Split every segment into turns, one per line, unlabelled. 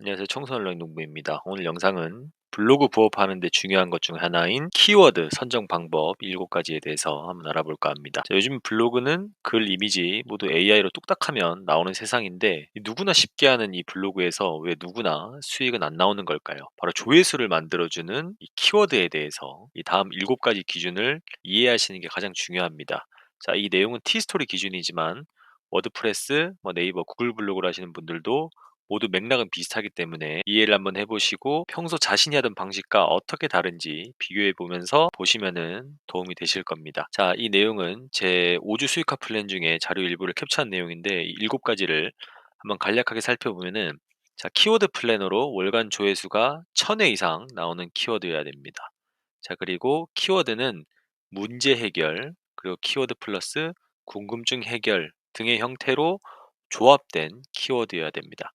안녕하세요. 청소년 런농부입니다. 오늘 영상은 블로그 부업하는 데 중요한 것 중 하나인 키워드 선정 방법 7가지에 대해서 한번 알아볼까 합니다. 자, 요즘 블로그는 글, 이미지 모두 AI로 뚝딱하면 나오는 세상인데 누구나 쉽게 하는 이 블로그에서 왜 누구나 수익은 안 나오는 걸까요? 바로 조회수를 만들어주는 이 키워드에 대해서 이 다음 7가지 기준을 이해하시는 게 가장 중요합니다. 자, 이 내용은 티스토리 기준이지만 워드프레스, 네이버, 구글 블로그를 하시는 분들도 모두 맥락은 비슷하기 때문에 이해를 한번 해보시고 평소 자신이 하던 방식과 어떻게 다른지 비교해 보면서 보시면은 도움이 되실 겁니다. 자, 이 내용은 제 5주 수익화 플랜 중에 자료 일부를 캡처한 내용인데 이 7가지를 한번 간략하게 살펴보면은 자, 키워드 플래너로 월간 조회수가 1000회 이상 나오는 키워드여야 됩니다. 자, 그리고 키워드는 문제 해결, 그리고 키워드 플러스 궁금증 해결 등의 형태로 조합된 키워드여야 됩니다.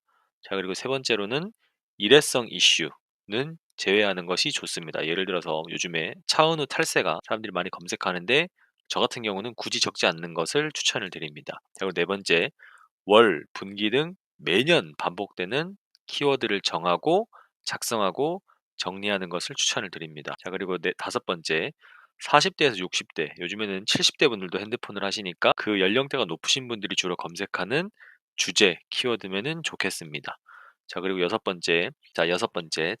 자, 그리고 세 번째로는 일회성 이슈는 제외하는 것이 좋습니다. 예를 들어서 요즘에 차은우 탈세가 사람들이 많이 검색하는데 저 같은 경우는 굳이 적지 않는 것을 추천을 드립니다. 자, 그리고 네 번째, 월, 분기 등 매년 반복되는 키워드를 정하고 작성하고 정리하는 것을 추천을 드립니다. 자, 그리고 다섯 번째, 40대에서 60대, 요즘에는 70대 분들도 핸드폰을 하시니까 그 연령대가 높으신 분들이 주로 검색하는 주제, 키워드면은 좋겠습니다. 자, 그리고 여섯 번째,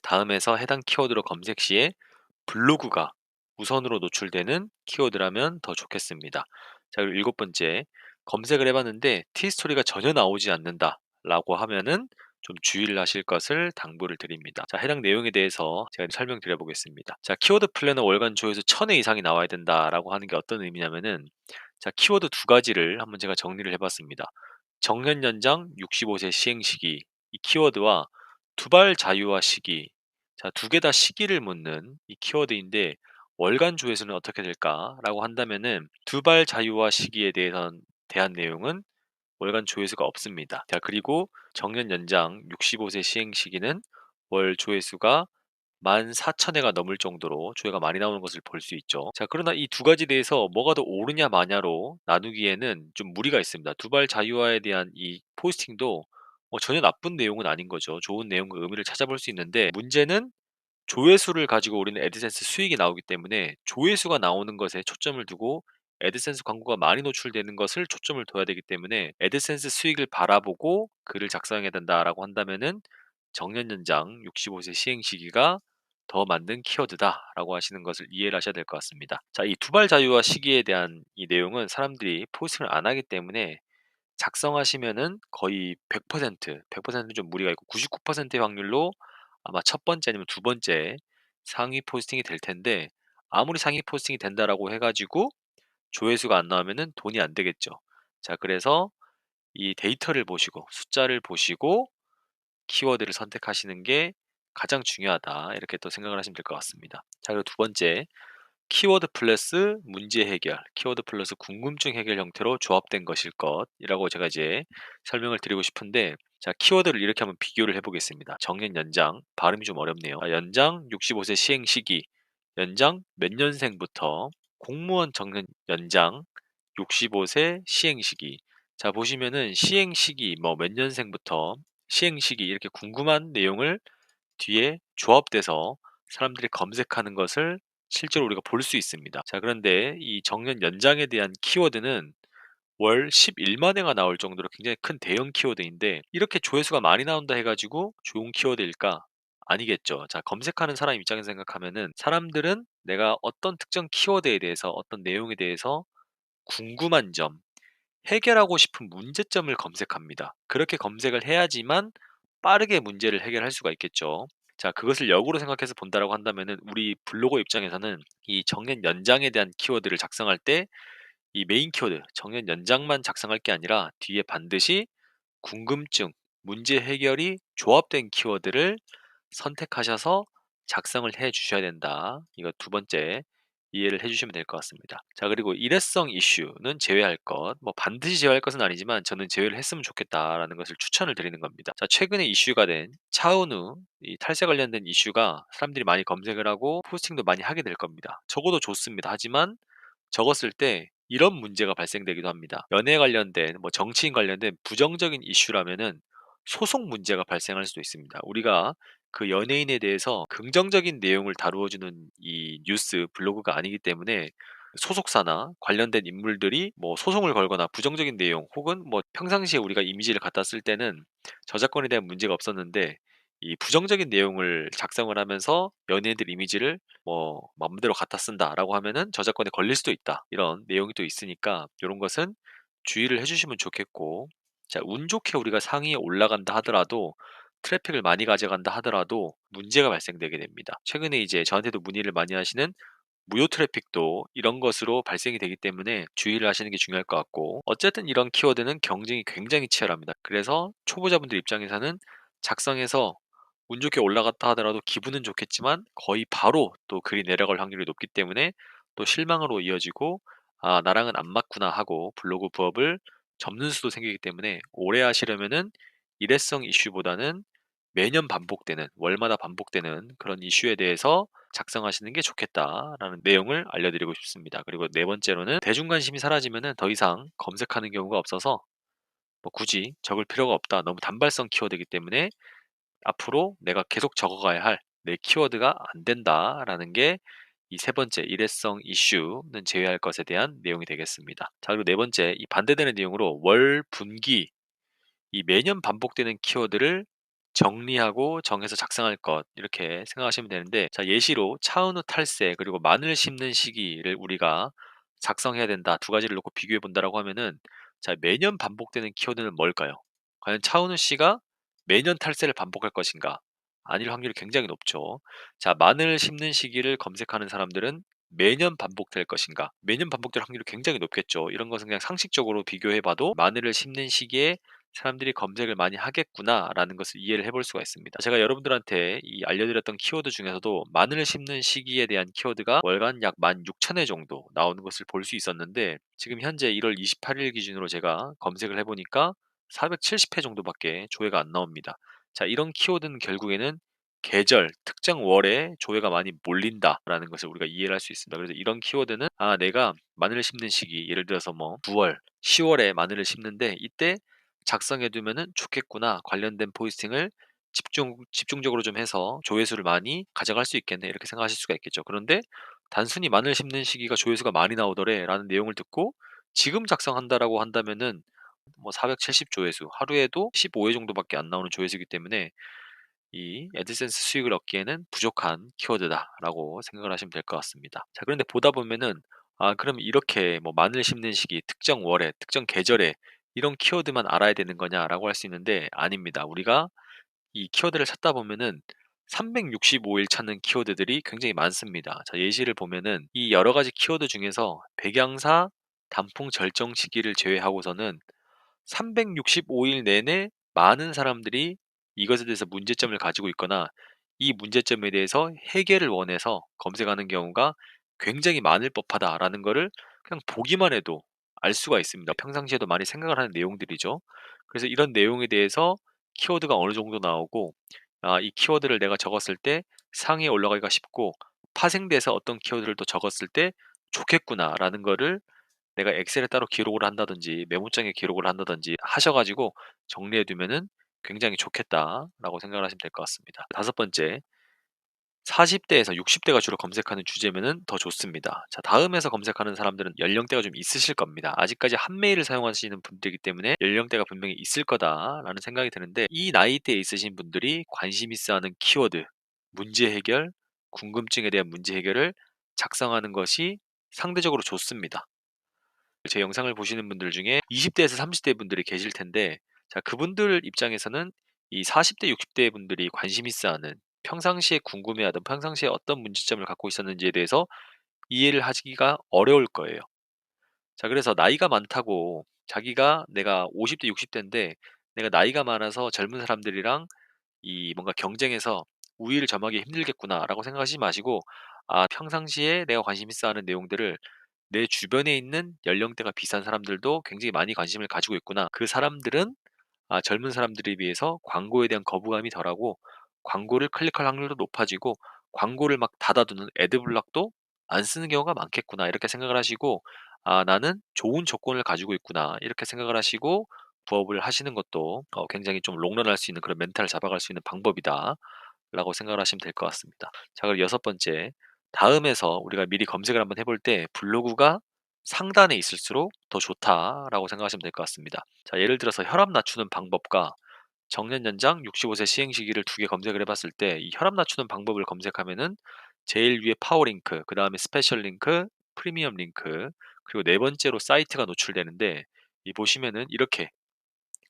다음에서 해당 키워드로 검색 시에 블로그가 우선으로 노출되는 키워드라면 더 좋겠습니다. 자, 그리고 일곱 번째, 검색을 해봤는데 티스토리가 전혀 나오지 않는다라고 하면은 좀 주의를 하실 것을 당부를 드립니다. 자, 해당 내용에 대해서 제가 설명드려 보겠습니다. 자, 키워드 플래너 월간 조회수 1000회 이상이 나와야 된다라고 하는 게 어떤 의미냐면은 자, 키워드 두 가지를 한번 제가 정리를 해봤습니다. 정년 연장 65세 시행 시기 이 키워드와 두발 자유화 시기 자, 두 개 다 시기를 묻는 이 키워드인데 월간 조회수는 어떻게 될까라고 한다면은 두발 자유화 시기에 대한 내용은 월간 조회수가 없습니다. 자, 그리고 정년 연장 65세 시행 시기는 월 조회수가 14,000회가 넘을 정도로 조회가 많이 나오는 것을 볼 수 있죠. 자, 그러나 이 두 가지 대해서 뭐가 더 옳으냐 마냐로 나누기에는 좀 무리가 있습니다. 두발 자유화에 대한 이 포스팅도 전혀 나쁜 내용은 아닌 거죠. 좋은 내용과 의미를 찾아볼 수 있는데 문제는 조회수를 가지고 우리는 애드센스 수익이 나오기 때문에 조회수가 나오는 것에 초점을 두고 애드센스 광고가 많이 노출되는 것을 초점을 둬야 되기 때문에 애드센스 수익을 바라보고 글을 작성해야 된다라고 한다면은 정년 연장 65세 시행 시기가 더 맞는 키워드다라고 하시는 것을 이해를 하셔야 될 것 같습니다. 자, 이 두발 자유화 시기에 대한 이 내용은 사람들이 포스팅을 안 하기 때문에 작성하시면은 거의 100%는 좀 무리가 있고 99%의 확률로 아마 첫 번째 아니면 두 번째 상위 포스팅이 될 텐데 아무리 상위 포스팅이 된다라고 해가지고 조회수가 안 나오면은 돈이 안 되겠죠. 자, 그래서 이 데이터를 보시고 숫자를 보시고 키워드를 선택하시는 게 가장 중요하다. 이렇게 또 생각을 하시면 될 것 같습니다. 자, 그리고 두 번째, 키워드 플러스 문제 해결, 키워드 플러스 궁금증 해결 형태로 조합된 것일 것이라고 제가 이제 설명을 드리고 싶은데 자, 키워드를 이렇게 한번 비교를 해보겠습니다. 정년 연장, 발음이 좀 어렵네요. 연장 65세 시행 시기, 연장 몇 년생부터 공무원 정년 연장 65세 시행 시기. 자, 보시면은 시행 시기 뭐 몇 년생부터 시행 시기 이렇게 궁금한 내용을 뒤에 조합돼서 사람들이 검색하는 것을 실제로 우리가 볼 수 있습니다. 자, 그런데 이 정년 연장에 대한 키워드는 월 11만 회가 나올 정도로 굉장히 큰 대형 키워드인데 이렇게 조회수가 많이 나온다 해가지고 좋은 키워드일까? 아니겠죠. 자, 검색하는 사람 입장에서 생각하면은 사람들은 내가 어떤 특정 키워드에 대해서 어떤 내용에 대해서 궁금한 점, 해결하고 싶은 문제점을 검색합니다. 그렇게 검색을 해야지만 빠르게 문제를 해결할 수가 있겠죠. 자, 그것을 역으로 생각해서 본다라고 한다면은 우리 블로거 입장에서는 이 정년 연장에 대한 키워드를 작성할 때 이 메인 키워드 정년 연장만 작성할 게 아니라 뒤에 반드시 궁금증, 문제 해결이 조합된 키워드를 선택하셔서 작성을 해 주셔야 된다. 이거 두 번째 이해를 해 주시면 될 것 같습니다. 자, 그리고 일회성 이슈는 제외할 것. 뭐 반드시 제외할 것은 아니지만 저는 제외를 했으면 좋겠다라는 것을 추천을 드리는 겁니다. 자, 최근에 이슈가 된 차은우 이 탈세 관련된 이슈가 사람들이 많이 검색을 하고 포스팅도 많이 하게 될 겁니다. 적어도 좋습니다. 하지만 적었을 때 이런 문제가 발생되기도 합니다. 연애 관련된 뭐 정치인 관련된 부정적인 이슈라면은 소송 문제가 발생할 수도 있습니다. 우리가 그 연예인에 대해서 긍정적인 내용을 다루어 주는 이 뉴스 블로그가 아니기 때문에 소속사나 관련된 인물들이 뭐 소송을 걸거나 부정적인 내용 혹은 뭐 평상시에 우리가 이미지를 갖다 쓸 때는 저작권에 대한 문제가 없었는데 이 부정적인 내용을 작성을 하면서 연예인들 이미지를 뭐 맘대로 갖다 쓴다라고 하면은 저작권에 걸릴 수도 있다. 이런 내용이 또 있으니까 요런 것은 주의를 해 주시면 좋겠고, 자, 운 좋게 우리가 상위에 올라간다 하더라도 트래픽을 많이 가져간다 하더라도 문제가 발생되게 됩니다. 최근에 이제 저한테도 문의를 많이 하시는 무료 트래픽도 이런 것으로 발생이 되기 때문에 주의를 하시는 게 중요할 것 같고, 어쨌든 이런 키워드는 경쟁이 굉장히 치열합니다. 그래서 초보자분들 입장에서는 작성해서 운 좋게 올라갔다 하더라도 기분은 좋겠지만 거의 바로 또 글이 내려갈 확률이 높기 때문에 또 실망으로 이어지고, 아, 나랑은 안 맞구나 하고 블로그 부업을 접는 수도 생기기 때문에 오래 하시려면은 일회성 이슈보다는 매년 반복되는, 월마다 반복되는 그런 이슈에 대해서 작성하시는 게 좋겠다라는 내용을 알려드리고 싶습니다. 그리고 네 번째로는 대중 관심이 사라지면은 더 이상 검색하는 경우가 없어서 뭐 굳이 적을 필요가 없다. 너무 단발성 키워드이기 때문에 앞으로 내가 계속 적어가야 할 내 키워드가 안 된다라는 게 이 세 번째 일회성 이슈는 제외할 것에 대한 내용이 되겠습니다. 자, 그리고 네 번째, 이 반대되는 내용으로 월, 분기, 이 매년 반복되는 키워드를 정리하고 정해서 작성할 것, 이렇게 생각하시면 되는데, 자, 예시로 차은우 탈세 그리고 마늘 심는 시기를 우리가 작성해야 된다, 두 가지를 놓고 비교해 본다라고 하면은, 자, 매년 반복되는 키워드는 뭘까요? 과연 차은우 씨가 매년 탈세를 반복할 것인가? 아닐 확률이 굉장히 높죠. 자, 마늘 심는 시기를 검색하는 사람들은 매년 반복될 것인가? 매년 반복될 확률이 굉장히 높겠죠. 이런 것은 그냥 상식적으로 비교해 봐도 마늘을 심는 시기에 사람들이 검색을 많이 하겠구나라는 것을 이해를 해볼 수가 있습니다. 제가 여러분들한테 이 알려드렸던 키워드 중에서도 마늘을 심는 시기에 대한 키워드가 월간 약 16,000회 정도 나오는 것을 볼 수 있었는데, 지금 현재 1월 28일 기준으로 제가 검색을 해보니까 470회 정도밖에 조회가 안 나옵니다. 자, 이런 키워드는 결국에는 계절, 특정 월에 조회가 많이 몰린다라는 것을 우리가 이해를 할 수 있습니다. 그래서 이런 키워드는, 아, 내가 마늘을 심는 시기, 예를 들어서 뭐 9월, 10월에 마늘을 심는데 이때 작성해 두면은 좋겠구나. 관련된 포스팅을 집중적으로 좀 해서 조회수를 많이 가져갈 수 있겠네. 이렇게 생각하실 수가 있겠죠. 그런데 단순히 마늘 심는 시기가 조회수가 많이 나오더래라는 내용을 듣고 지금 작성한다라고 한다면은 뭐 470 조회수, 하루에도 15회 정도밖에 안 나오는 조회수이기 때문에 이 애드센스 수익을 얻기에는 부족한 키워드다라고 생각을 하시면 될 것 같습니다. 자, 그런데 보다 보면은, 아, 그럼 이렇게 뭐 마늘 심는 시기, 특정 월에, 특정 계절에 이런 키워드만 알아야 되는 거냐라고 할 수 있는데 아닙니다. 우리가 이 키워드를 찾다 보면은 365일 찾는 키워드들이 굉장히 많습니다. 자, 예시를 보면은 이 여러 가지 키워드 중에서 백양사 단풍 절정 시기를 제외하고서는 365일 내내 많은 사람들이 이것에 대해서 문제점을 가지고 있거나 이 문제점에 대해서 해결을 원해서 검색하는 경우가 굉장히 많을 법하다라는 거를 그냥 보기만 해도 알 수가 있습니다. 평상시에도 많이 생각을 하는 내용들이죠. 그래서 이런 내용에 대해서 키워드가 어느 정도 나오고, 아, 이 키워드를 내가 적었을 때 상위에 올라가기가 쉽고 파생돼서 어떤 키워드를 또 적었을 때 좋겠구나라는 거를 내가 엑셀에 따로 기록을 한다든지 메모장에 기록을 한다든지 하셔 가지고 정리해 두면은 굉장히 좋겠다라고 생각을 하시면 될 것 같습니다. 다섯 번째, 40 대에서 60 대가 주로 검색하는 주제면은 더 좋습니다. 자, 다음에서 검색하는 사람들은 연령대가 좀 있으실 겁니다. 아직까지 한메일을 사용하시는 분들이기 때문에 연령대가 분명히 있을 거다라는 생각이 드는데, 이 나이대에 있으신 분들이 관심 있어 하는 키워드, 문제 해결, 궁금증에 대한 문제 해결을 작성하는 것이 상대적으로 좋습니다. 제 영상을 보시는 분들 중에 20 대에서 30대 분들이 계실 텐데, 자, 그분들 입장에서는 이 40 대, 60대 분들이 관심 있어 하는, 평상시에 궁금해하던, 평상시에 어떤 문제점을 갖고 있었는지에 대해서 이해를 하기가 어려울 거예요. 자, 그래서 나이가 많다고 자기가 내가 50 대, 60 대인데 내가 나이가 많아서 젊은 사람들이랑 이 뭔가 경쟁해서 우위를 점하기 힘들겠구나라고 생각하지 마시고, 아, 평상시에 내가 관심 있어 하는 내용들을 내 주변에 있는 연령대가 비슷한 사람들도 굉장히 많이 관심을 가지고 있구나. 그 사람들은, 아, 젊은 사람들에 비해서 광고에 대한 거부감이 덜하고 광고를 클릭할 확률도 높아지고 광고를 막 닫아두는 애드블락도 안 쓰는 경우가 많겠구나. 이렇게 생각을 하시고, 아, 나는 좋은 조건을 가지고 있구나. 이렇게 생각을 하시고 부업을 하시는 것도 굉장히 좀 롱런할 수 있는 그런 멘탈을 잡아갈 수 있는 방법이다라고 생각을 하시면 될 것 같습니다. 자, 그리고 여섯 번째, 다음에서 우리가 미리 검색을 한번 해볼 때 블로그가 상단에 있을수록 더 좋다라고 생각하시면 될 것 같습니다. 자, 예를 들어서 혈압 낮추는 방법과 정년 연장 65세 시행 시기를 두 개 검색을 해봤을 때 이 혈압 낮추는 방법을 검색하면은 제일 위에 파워 링크, 그 다음에 스페셜 링크, 프리미엄 링크, 그리고 네 번째로 사이트가 노출되는데 이 보시면은 이렇게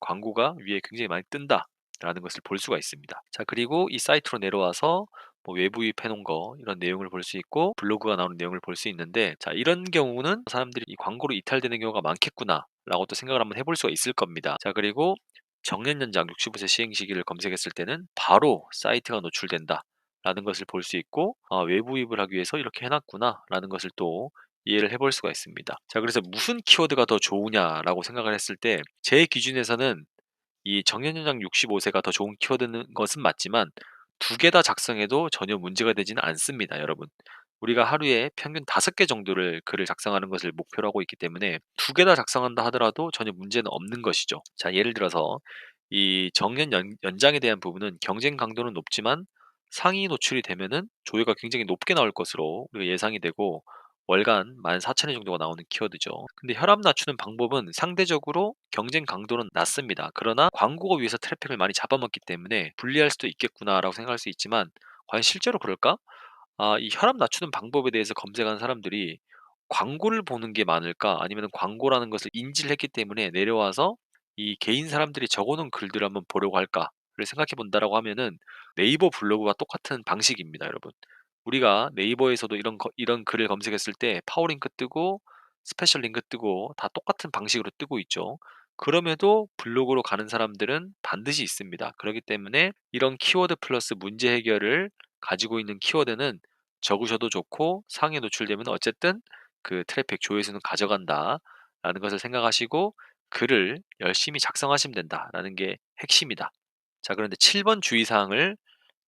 광고가 위에 굉장히 많이 뜬다라는 것을 볼 수가 있습니다. 자, 그리고 이 사이트로 내려와서 뭐 외부 유입해 놓은 거 이런 내용을 볼 수 있고 블로그가 나오는 내용을 볼 수 있는데, 자, 이런 경우는 사람들이 이 광고로 이탈되는 경우가 많겠구나라고 또 생각을 한번 해볼 수가 있을 겁니다. 자, 그리고 정년 연장 65세 시행 시기를 검색했을 때는 바로 사이트가 노출된다라는 것을 볼 수 있고, 외부 유입을 하기 위해서 이렇게 해놨구나라는 것을 또 이해를 해볼 수가 있습니다. 자, 그래서 무슨 키워드가 더 좋으냐라고 생각을 했을 때 제 기준에서는 이 정년연장 65세가 더 좋은 키워드는 것은 맞지만 두 개 다 작성해도 전혀 문제가 되지는 않습니다, 여러분. 우리가 하루에 평균 5개 정도를 글을 작성하는 것을 목표로 하고 있기 때문에 두 개 다 작성한다 하더라도 전혀 문제는 없는 것이죠. 자, 예를 들어서 이 연장에 대한 부분은 경쟁 강도는 높지만 상위 노출이 되면은 조회가 굉장히 높게 나올 것으로 우리가 예상이 되고 월간 14,000회 정도가 나오는 키워드죠. 근데 혈압 낮추는 방법은 상대적으로 경쟁 강도는 낮습니다. 그러나 광고가 위해서 트래픽을 많이 잡아먹기 때문에 불리할 수도 있겠구나라고 생각할 수 있지만 과연 실제로 그럴까? 이 혈압 낮추는 방법에 대해서 검색한 사람들이 광고를 보는 게 많을까? 아니면 광고라는 것을 인지를 했기 때문에 내려와서 이 개인 사람들이 적어놓은 글들을 한번 보려고 할까를 생각해 본다라고 하면은 네이버 블로그와 똑같은 방식입니다, 여러분. 우리가 네이버에서도 이런 글을 검색했을 때 파워링크 뜨고 스페셜 링크 뜨고 다 똑같은 방식으로 뜨고 있죠. 그럼에도 블로그로 가는 사람들은 반드시 있습니다. 그렇기 때문에 이런 키워드 플러스 문제 해결을 가지고 있는 키워드는 적으셔도 좋고 상에 노출되면 어쨌든 그 트래픽 조회수는 가져간다라는 것을 생각하시고 글을 열심히 작성하시면 된다라는 게 핵심이다. 자, 그런데 7번 주의사항을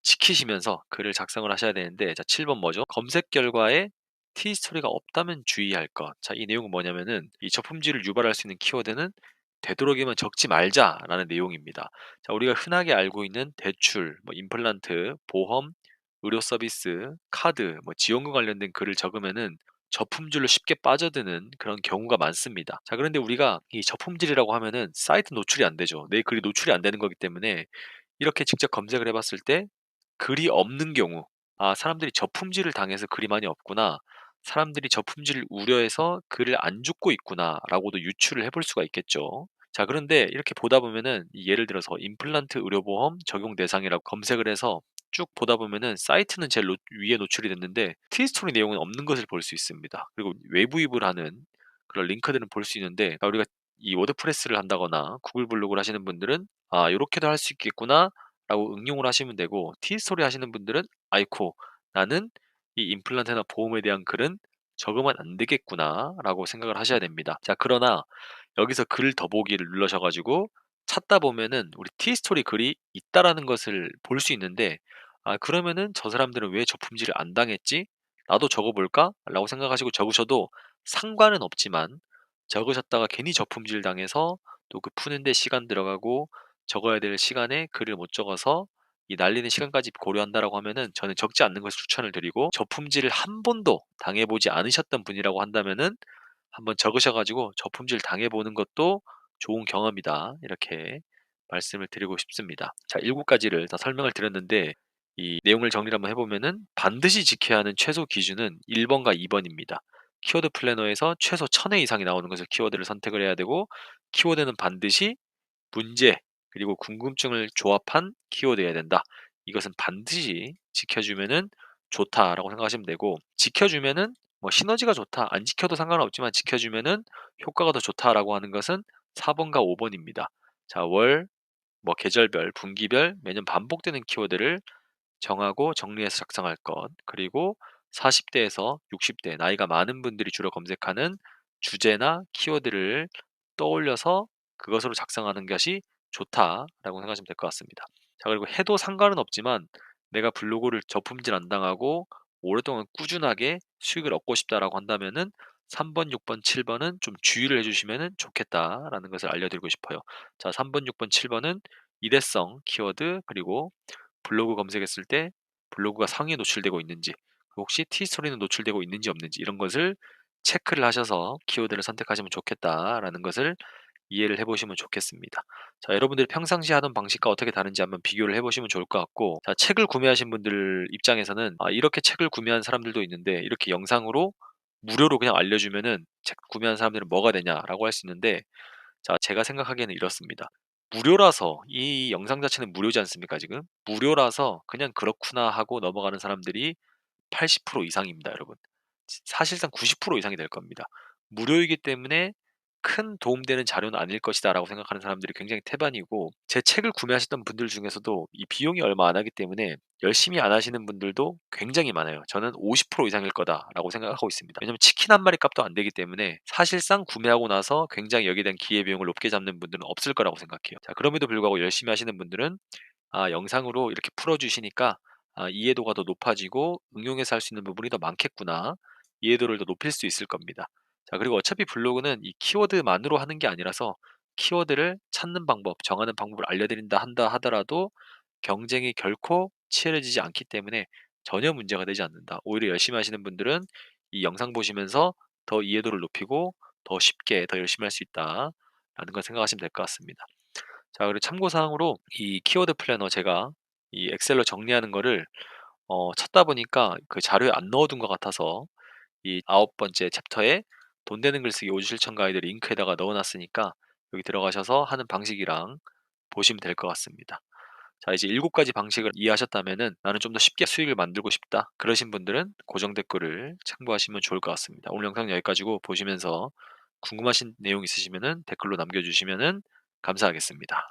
지키시면서 글을 작성을 하셔야 되는데, 자, 7번 뭐죠? 검색 결과에 T스토리가 없다면 주의할 것. 자, 이 내용은 뭐냐면은 이 저품질을 유발할 수 있는 키워드는 되도록이면 적지 말자라는 내용입니다. 자, 우리가 흔하게 알고 있는 대출, 뭐 임플란트, 보험, 의료 서비스, 카드, 뭐 지원금 관련된 글을 적으면은 저품질로 쉽게 빠져드는 그런 경우가 많습니다. 자, 그런데 우리가 이 저품질이라고 하면은 사이트 노출이 안 되죠. 내 글이 노출이 안 되는 거기 때문에 이렇게 직접 검색을 해봤을 때 글이 없는 경우, 사람들이 저품질을 당해서 글이 많이 없구나, 사람들이 저품질을 우려해서 글을 안 줍고 있구나라고도 유추를 해볼 수가 있겠죠. 자, 그런데 이렇게 보다 보면은 예를 들어서 임플란트 의료보험 적용 대상이라고 검색을 해서 쭉 보다 보면은 사이트는 제일 위에 노출이 됐는데 티스토리 내용은 없는 것을 볼 수 있습니다. 그리고 외부입을 하는 그런 링크들은 볼 수 있는데, 우리가 이 워드프레스를 한다거나 구글 블로그를 하시는 분들은 이렇게도 할 수 있겠구나 라고 응용을 하시면 되고, 티스토리 하시는 분들은 아이코, 나는 이 임플란트나 보험에 대한 글은 적으면 안 되겠구나 라고 생각을 하셔야 됩니다. 자, 그러나 여기서 글 더보기를 눌러셔가지고 찾다 보면은 우리 티스토리 글이 있다라는 것을 볼 수 있는데, 그러면은 저 사람들은 왜 저품질을 안 당했지? 나도 적어볼까? 라고 생각하시고 적으셔도 상관은 없지만, 적으셨다가 괜히 저품질 당해서 또 그 푸는데 시간 들어가고 적어야 될 시간에 글을 못 적어서 이 날리는 시간까지 고려한다라고 하면은 저는 적지 않는 것을 추천을 드리고, 저품질을 한 번도 당해보지 않으셨던 분이라고 한다면은 한번 적으셔 가지고 저품질 당해보는 것도 좋은 경험이다, 이렇게 말씀을 드리고 싶습니다. 자, 7가지를 다 설명을 드렸는데 이 내용을 정리를 한번 해보면은 반드시 지켜야 하는 최소 기준은 1번과 2번입니다. 키워드 플래너에서 최소 1000회 이상이 나오는 것을 키워드를 선택을 해야 되고, 키워드는 반드시 문제 그리고 궁금증을 조합한 키워드여야 된다. 이것은 반드시 지켜주면은 좋다라고 생각하시면 되고, 지켜주면은 뭐 시너지가 좋다, 안 지켜도 상관없지만 지켜주면은 효과가 더 좋다라고 하는 것은 4번과 5번입니다. 자, 월, 뭐 계절별, 분기별, 매년 반복되는 키워드를 정하고 정리해서 작성할 것, 그리고 40대에서 60대 나이가 많은 분들이 주로 검색하는 주제나 키워드를 떠올려서 그것으로 작성하는 것이 좋다라고 생각하시면 될 것 같습니다. 자, 그리고 해도 상관은 없지만 내가 블로그를 저품질 안 당하고 오랫동안 꾸준하게 수익을 얻고 싶다라고 한다면은 3 번, 6 번, 7 번은 좀 주의를 해 주시면은 좋겠다라는 것을 알려드리고 싶어요. 자, 3 번, 6 번, 7 번은 일회성 키워드, 그리고 블로그 검색했을 때 블로그가 상위에 노출되고 있는지, 혹시 티스토리는 노출되고 있는지 없는지, 이런 것을 체크를 하셔서 키워드를 선택하시면 좋겠다라는 것을 이해를 해 보시면 좋겠습니다. 자, 여러분들이 평상시에 하던 방식과 어떻게 다른지 한번 비교를 해 보시면 좋을 것 같고, 자, 책을 구매하신 분들 입장에서는 이렇게 책을 구매한 사람들도 있는데 이렇게 영상으로 무료로 그냥 알려주면은 책 구매한 사람들은 뭐가 되냐라고 할 수 있는데, 자, 제가 생각하기에는 이렇습니다. 무료라서, 이 영상 자체는 무료지 않습니까 지금? 무료라서 그냥 '그렇구나.' 하고 넘어가는 사람들이 80% 이상입니다 여러분. 사실상 90% 이상이 될 겁니다. 무료이기 때문에 '큰 도움되는 자료는 아닐 것이다.'라고 생각하는 사람들이 굉장히 태반이고, 제 책을 구매하셨던 분들 중에서도 이 비용이 얼마 안 하기 때문에 열심히 안 하시는 분들도 굉장히 많아요. 저는 50% 이상일 거다라고 생각하고 있습니다. 왜냐면 치킨 한 마리 값도 안 되기 때문에 사실상 구매하고 나서 굉장히 여기에 대한 기회비용을 높게 잡는 분들은 없을 거라고 생각해요. 자, 그럼에도 불구하고 열심히 하시는 분들은 영상으로 이렇게 풀어 주시니까 이해도가 더 높아지고 '응용해서 할 수 있는 부분이 더 많겠구나.' 이해도를 더 높일 수 있을 겁니다. 자, 그리고 어차피 블로그는 이 키워드만으로 하는 게 아니라서, 키워드를 찾는 방법, 정하는 방법을 알려드린다 한다 하더라도 경쟁이 결코 치열해지지 않기 때문에 전혀 문제가 되지 않는다. 오히려 열심히 하시는 분들은 이 영상 보시면서 더 이해도를 높이고 더 쉽게 더 열심히 할 수 있다라는 걸 생각하시면 될 것 같습니다. 자, 그리고 참고 사항으로 이 키워드 플래너, 제가 이 엑셀로 정리하는 거를 찾다 보니까 그 자료에 안 넣어 둔 것 같아서, 이 아홉 번째 챕터에 돈 되는 글쓰기 5주 실천 가이드 링크에다가 넣어 놨으니까 여기 들어가셔서 하는 방식이랑 보시면 될 것 같습니다. 자, 이제 7 가지 방식을 이해하셨다면은 '나는 좀 더 쉽게 수익을 만들고 싶다.' 그러신 분들은 고정 댓글을 참고하시면 좋을 것 같습니다. 오늘 영상 여기까지고, 보시면서 궁금하신 내용 있으시면은 댓글로 남겨 주시면은 감사하겠습니다.